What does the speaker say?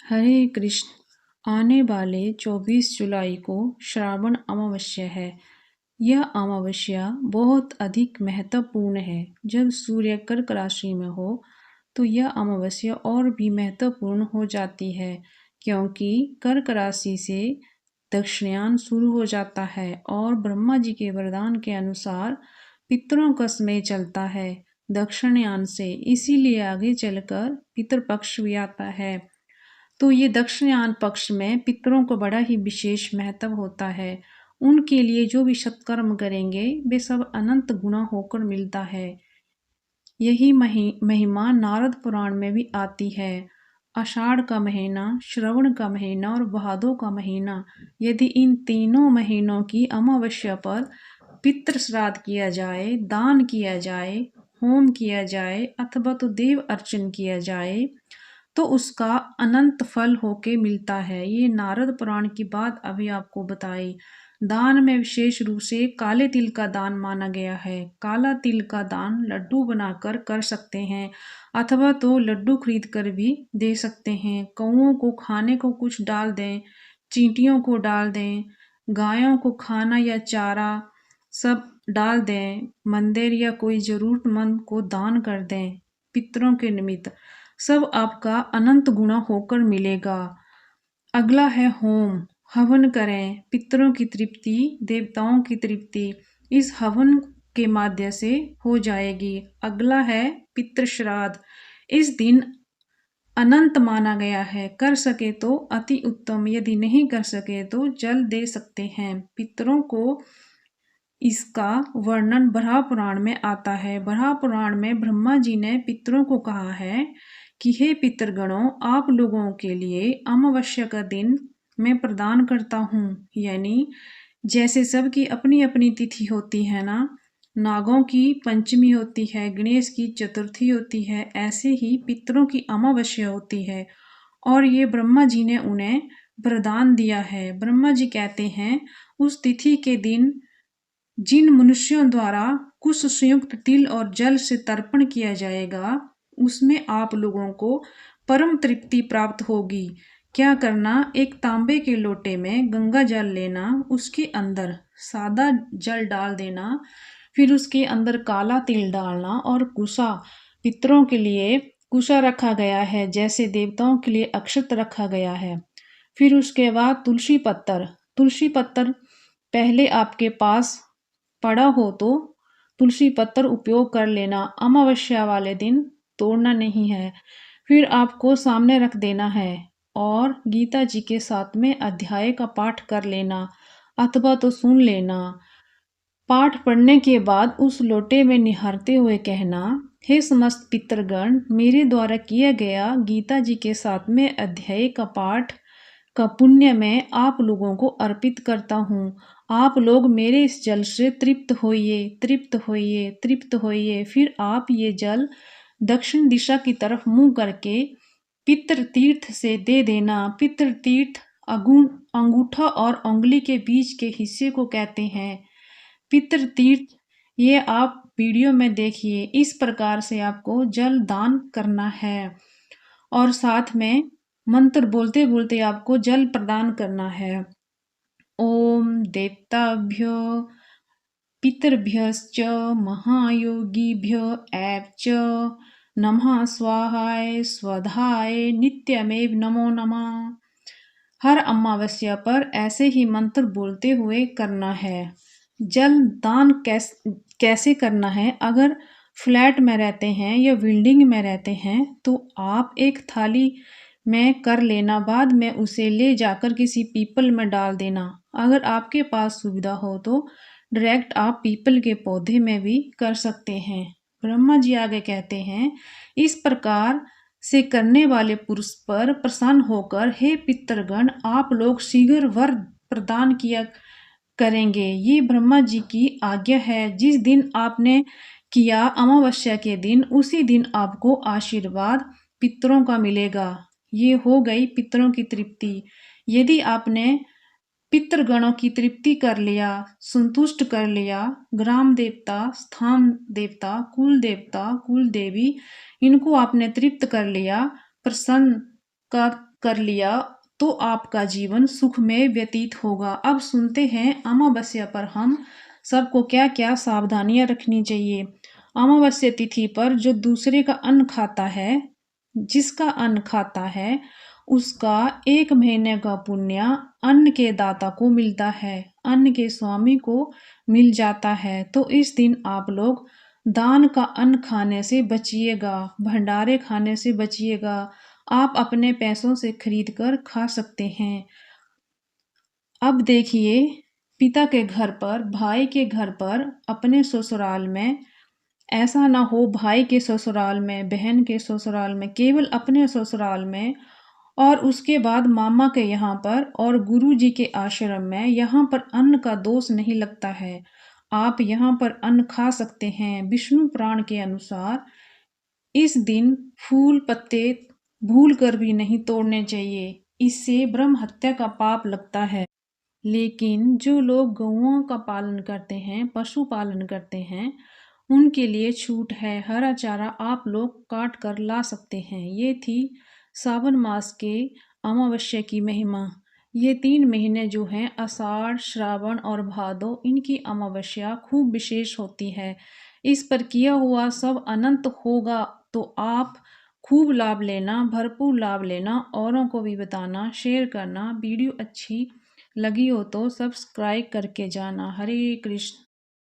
हरे कृष्ण। आने वाले 24 जुलाई को श्रावण अमावस्या है। यह अमावस्या बहुत अधिक महत्वपूर्ण है। जब सूर्य कर्क राशि में हो तो यह अमावस्या और भी महत्वपूर्ण हो जाती है, क्योंकि कर्क राशि से दक्षिणायन शुरू हो जाता है और ब्रह्मा जी के वरदान के अनुसार पितरों का समय चलता है दक्षिणायन से। इसीलिए आगे चलकर पितृपक्ष भी आता है। तो ये दक्षिणायन पक्ष में पितरों को बड़ा ही विशेष महत्व होता है। उनके लिए जो भी सत्कर्म करेंगे वे सब अनंत गुना होकर मिलता है। यही महिमा नारद पुराण में भी आती है। आषाढ़ का महीना, श्रवण का महीना और भादो का महीना, यदि इन तीनों महीनों की अमावस्या पर पितृ श्राद्ध किया जाए, दान किया जाए, होम किया जाए अथवा तो देव अर्चन किया जाए तो उसका अनंत फल होके मिलता है। ये नारद पुराण की बात अभी आपको बताई। दान में विशेष रूप से काले तिल का दान माना गया है। काला तिल का दान लड्डू बनाकर कर सकते हैं अथवा तो लड्डू खरीद कर भी दे सकते हैं। कौओं को खाने को कुछ डाल दें, चींटियों को डाल दें, गायों को खाना या चारा सब डाल दें, मंदिर या कोई जरूरतमंद को दान कर दें पितरों के निमित्त, सब आपका अनंत गुना होकर मिलेगा। अगला है होम। हवन करें, पितरों की तृप्ति, देवताओं की तृप्ति इस हवन के माध्यम से हो जाएगी। अगला है पितृ श्राद्ध। इस दिन अनंत माना गया है। कर सके तो अति उत्तम, यदि नहीं कर सके तो जल दे सकते हैं पितरों को। इसका वर्णन बराह पुराण में आता है। बराह पुराण में ब्रह्मा जी ने पितरों को कहा है कि हे पितरगणों, आप लोगों के लिए अमावस्या का दिन मैं प्रदान करता हूँ। यानी जैसे सबकी अपनी अपनी तिथि होती है ना, नागों की पंचमी होती है, गणेश की चतुर्थी होती है, ऐसे ही पितरों की अमावस्या होती है और ये ब्रह्मा जी ने उन्हें वरदान दिया है। ब्रह्मा जी कहते हैं उस तिथि के दिन जिन मनुष्यों द्वारा कुछ संयुक्त तिल और जल से तर्पण किया जाएगा उसमें आप लोगों को परम तृप्ति प्राप्त होगी। क्या करना, एक तांबे के लोटे में गंगा जल लेना, उसके अंदर सादा जल डाल देना, फिर उसके अंदर काला तिल डालना और कुशा, पितरों के लिए कुशा रखा गया है जैसे देवताओं के लिए अक्षत रखा गया है। फिर उसके बाद तुलसी पत्तर पहले आपके पास पड़ा हो तो तुलसी पत्तर उपयोग कर लेना। अमावस्या वाले दिन तोड़ना नहीं है। फिर आपको सामने रख देना है और गीता जी के 7वें अध्याय का पाठ कर लेना अथवा तो सुन लेना। पाठ पढ़ने के बाद उस लोटे में निहारते हुए कहना, हे समस्त पितरगण, मेरे द्वारा किया गया गीता जी के 7वें अध्याय का पाठ का पुण्य मैं आप लोगों को अर्पित करता हूँ। आप लोग मेरे इस जल से तृप्त होइए, तृप्त होइए, तृप्त होइए। फिर आप ये जल दक्षिण दिशा की तरफ मुंह करके पितृ तीर्थ से दे देना। पितृ तीर्थ अंगूठा और उंगली के बीच के हिस्से को कहते हैं पितृ तीर्थ। ये आप वीडियो में देखिए। इस प्रकार से आपको जल दान करना है और साथ में मंत्र बोलते बोलते आपको जल प्रदान करना है। ओम देवताभ्यो पितृभ्यश्च महायोगिभ्यो ऐच नमः स्वाहाय स्वधाय नित्यमेव नमो नमः। हर अमावस्या पर ऐसे ही मंत्र बोलते हुए करना है। जल दान कैसे करना है? अगर फ्लैट में रहते हैं या बिल्डिंग में रहते हैं तो आप एक थाली में कर लेना, बाद में उसे ले जाकर किसी पीपल में डाल देना। अगर आपके पास सुविधा हो तो डायरेक्ट आप पीपल के पौधे में भी कर सकते हैं। ब्रह्मा जी आगे कहते हैं, इस प्रकार से करने वाले पुरुष पर प्रसन्न होकर हे पितरगण, आप लोग शीघ्र वर प्रदान किया करेंगे। ये ब्रह्मा जी की आज्ञा है। जिस दिन आपने किया अमावस्या के दिन, उसी दिन आपको आशीर्वाद पितरों का मिलेगा। ये हो गई पितरों की तृप्ति। यदि आपने पितृगणों की तृप्ति कर लिया, संतुष्ट कर लिया, ग्राम देवता, स्थान देवता, कुल देवी, इनको आपने तृप्त कर लिया, प्रसन्न का कर लिया तो आपका जीवन सुखमय व्यतीत होगा। अब सुनते हैं अमावस्या पर हम सबको क्या क्या सावधानियां रखनी चाहिए। अमावस्या तिथि पर जो दूसरे का अन्न खाता है, जिसका अन्न खाता है, उसका 1 महीने का पुण्य अन्न के दाता को मिलता है, अन्न के स्वामी को मिल जाता है। तो इस दिन आप लोग दान का अन्न खाने से बचिएगा, भंडारे खाने से बचिएगा। आप अपने पैसों से खरीद कर खा सकते हैं। अब देखिए, पिता के घर पर, भाई के घर पर, अपने ससुराल में ऐसा ना हो, भाई के ससुराल में, बहन के ससुराल में, केवल अपने ससुराल में और उसके बाद मामा के यहाँ पर और गुरु जी के आश्रम में, यहाँ पर अन्न का दोष नहीं लगता है। आप यहाँ पर अन्न खा सकते हैं। विष्णु पुराण के अनुसार इस दिन फूल पत्ते भूल कर भी नहीं तोड़ने चाहिए, इससे ब्रह्म हत्या का पाप लगता है। लेकिन जो लोग गौओं का पालन करते हैं, पशु पालन करते हैं, उनके लिए छूट है। हरा चारा आप लोग काट कर ला सकते हैं। ये थी सावन मास के अमावस्या की महिमा। ये 3 महीने जो हैं, आषाढ़, श्रावण और भादो, इनकी अमावस्या खूब विशेष होती है। इस पर किया हुआ सब अनंत होगा। तो आप खूब लाभ लेना, भरपूर लाभ लेना, औरों को भी बताना, शेयर करना। वीडियो अच्छी लगी हो तो सब्सक्राइब करके जाना। हरे कृष्ण।